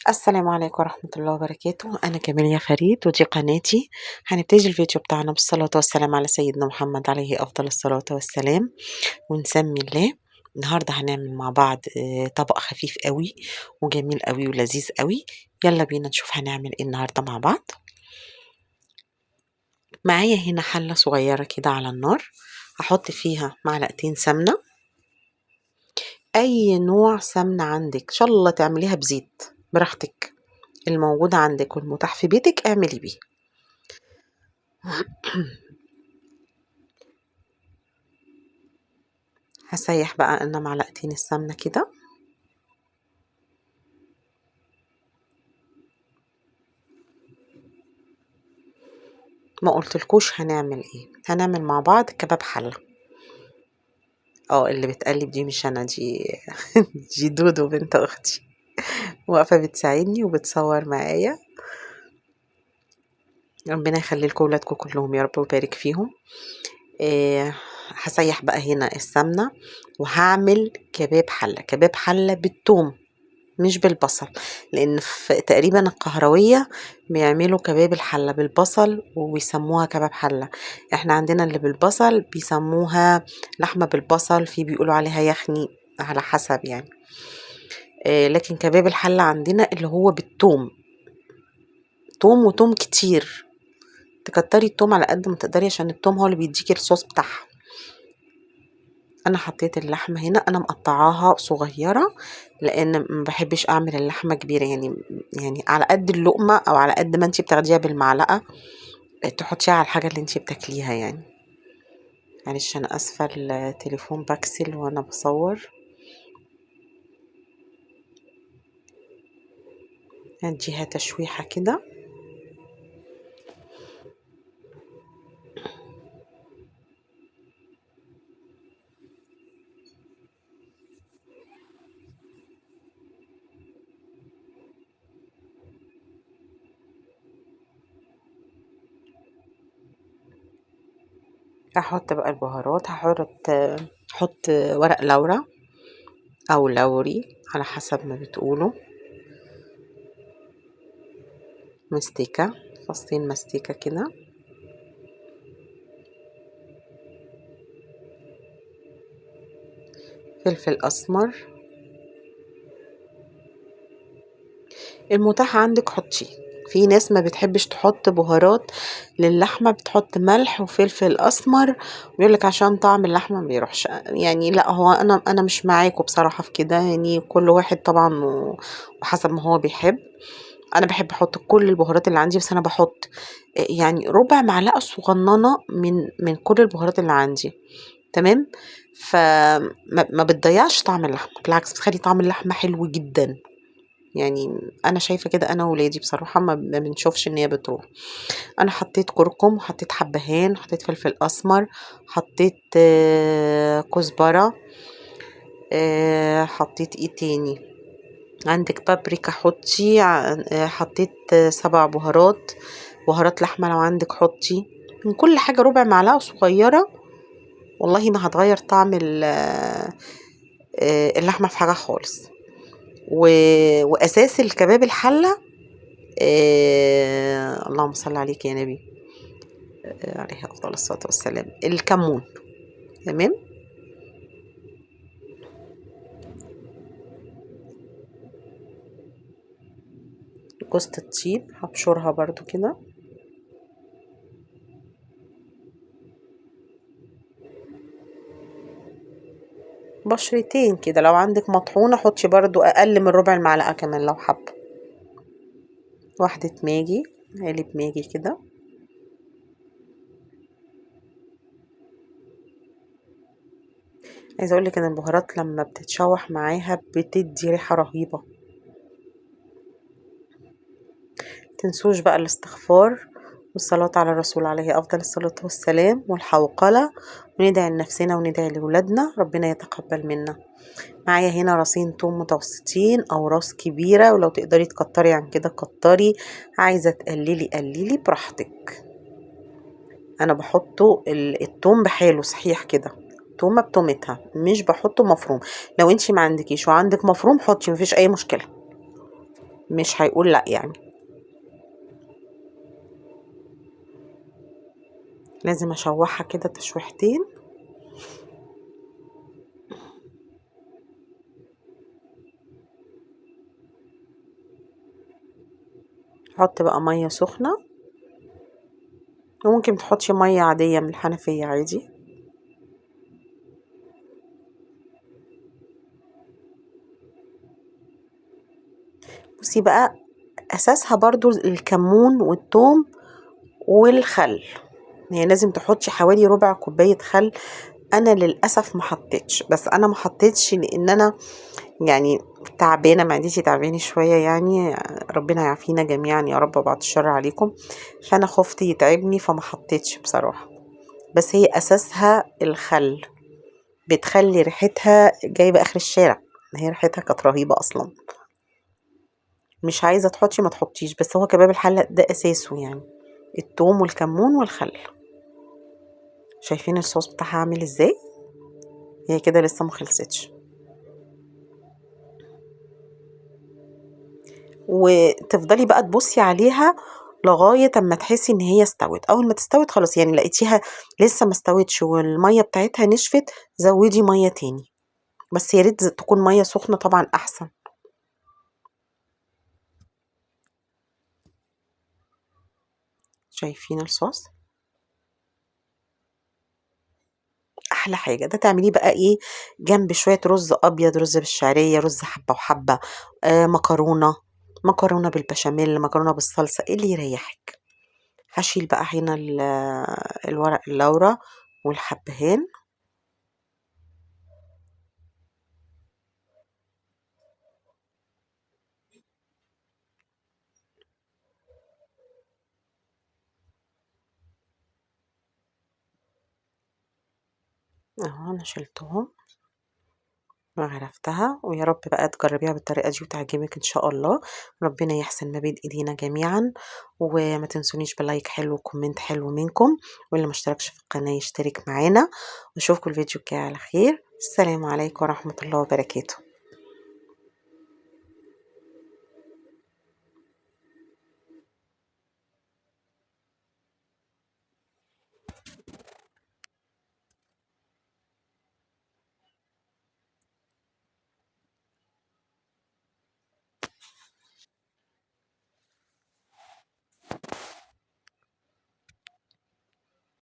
السلام عليكم ورحمة الله وبركاته. أنا كاميليا فريد ودي قناتي. هنبتدي الفيديو بتاعنا بالصلاة والسلام على سيدنا محمد عليه أفضل الصلاة والسلام ونسمي الله. النهاردة هنعمل مع بعض طبق خفيف قوي وجميل قوي ولذيذ قوي. يلا بينا نشوف هنعمل ايه النهاردة مع بعض. معايا هنا حلة صغيرة كده على النار، هحط فيها معلقتين سمنة، أي نوع سمنة عندك، إن شاء الله تعمليها بزيت براحتك، الموجود عندك والمتاح في بيتك اعملي بيه. هسيح بقى انا معلقتين السمنة كده، ما قلتلكوش هنعمل ايه. هنعمل مع بعض كباب حلة. اللي بتقلب دي مش انا، دي دي دودو بنت اختي واقفة بتساعدني وبتصور معايا. ربنا يخلي لكم ولادكم كلهم يا رب ويبارك فيهم. هسيح بقى هنا السمنة وهعمل كباب حلة. كباب حلة بالثوم مش بالبصل، لان في تقريبا القهروية بيعملوا كباب الحلة بالبصل وبيسموها كباب حلة. احنا عندنا اللي بالبصل بيسموها لحمة بالبصل، في بيقولوا عليها يخني، على حسب يعني. لكن كباب الحلة عندنا اللي هو بالثوم، توم وتوم كتير، تكتري التوم على قد ما تقدري عشان التوم هو اللي بيديكي الصوص بتاعها. انا حطيت اللحمه هنا، انا مقطعاها صغيره لان ما بحبش اعمل اللحمه كبيره، يعني على قد اللقمه او على قد ما انتي بتاخديها بالمعلقه تحطيها على الحاجه اللي انتي بتاكليها يعني. معلش انا اسفه، التليفون بكسل وانا بصور. هديها تشويحه كده. هحط بقى البهارات، هحط ورق لورا او لوري على حسب ما بتقولوا، مستكه، فصين مستكه كده، فلفل اسمر، المتاح عندك حطيه. في ناس ما بتحبش تحط بهارات للحمة، بتحط ملح وفلفل اسمر ويقولك عشان طعم اللحمة ما بيروحش. يعني لا، هو انا مش معاكم بصراحة في كده، يعني كل واحد طبعا وحسب ما هو بيحب. انا بحب احط كل البهارات اللي عندي، بس انا بحط يعني ربع معلقة صغننة من كل البهارات اللي عندي، تمام. فما بتضيعش طعم اللحمة، بالعكس بتخلي طعم اللحمة حلو جدا. يعني انا شايفه كده، انا وولادي بصراحه ما بنشوفش ان هي بتروح. انا حطيت كركم وحطيت حبهان وحطيت فلفل اسمر، حطيت كزبره، حطيت ايه تاني، عندك بابريكا حطي، حطيت 7 بهارات، بهارات لحمه لو عندك حطي. من كل حاجه ربع معلقه صغيره، والله ما هتغير طعم اللحمه في حاجه خالص. واساس الكباب الحله، اللهم صل عليك يا نبي، عليه أفضل الصلاة والسلام، الكمون، تمام. جوزة الطيب هبشرها برضو كده، بشرتين كده. لو عندك مطحونة حطي برضو أقل من ربع المعلقة كمان لو حابة. واحدة ماجي، علب ماجي كده. عايزة اقولك ان البهارات لما بتتشوح معاها بتدي ريحة رهيبة. تنسوش بقى الاستغفار والصلاة على الرسول عليه أفضل الصلاة والسلام والحوقلة، وندعي لنفسنا وندعي لولادنا ربنا يتقبل منا. معايا هنا راسين توم متوسطين أو راس كبيرة، ولو تقدري تكتري عن كده كتري، عايزة تقللي قللي براحتك. أنا بحطه التوم بحاله صحيح كده، تومة بتومتها، مش بحطه مفروم. لو انتي ما عندكيش وعندك مفروم حطي، مفيش أي مشكلة. مش هيقول لأ يعني. لازم أشوحها كده تشويحتين. أحط بقى مية سخنة، وممكن تحطي مية عادية من الحنفية عادي. بصي بقى، أساسها برضو الكمون والثوم والخل. يعني لازم تحطي حوالي ربع كوباية خل. أنا للأسف ما حطيتش، بس أنا ما حطيتش لأن أنا يعني تعبانة، معدتي تعبانة شوية يعني. ربنا يعافينا جميعا يا رب، بعد الشر عليكم. فأنا خفت يتعبني فما حطيتش بصراحة. بس هي أساسها الخل، بتخلي ريحتها جايبة آخر الشارع. هي ريحتها كانت رهيبة أصلا. مش عايزة تحطي ما تحطيش، بس هو كباب الحلة ده أساسه يعني الثوم والكمون والخل. شايفين الصوص بتاعها عامل ازاي؟ هي كده لسه ما خلصتش. وتفضلي بقى تبصي عليها لغاية اما تحسي ان هي استوت. اول ما تستوت خلاص، يعني لقيتيها لسه ما استوتش والمية بتاعتها نشفت، زودي مية تاني. بس يا ريت تكون مية سخنة طبعا احسن. شايفين الصوص؟ احلى حاجة ده تعمليه بقى ايه جنب شوية رز ابيض، رز بالشعرية، رز حبة وحبة، مكرونة، مكرونة بالبشاميل، مكرونة بالصلصة، ايه اللي يريحك. هشيل بقى هنا الورق اللورا والحبهان. اهو انا شلتهم وغرفتها، ويا رب بقى تجربيها بالطريقة دي وتعجبك ان شاء الله. ربنا يحسن ما بين ايدينا جميعا. وما تنسونيش بلايك حلو وكومنت حلو منكم، واللي ما اشتركش في القناة يشترك معانا. واشوفكم الفيديو الجاي على خير. السلام عليكم ورحمة الله وبركاته.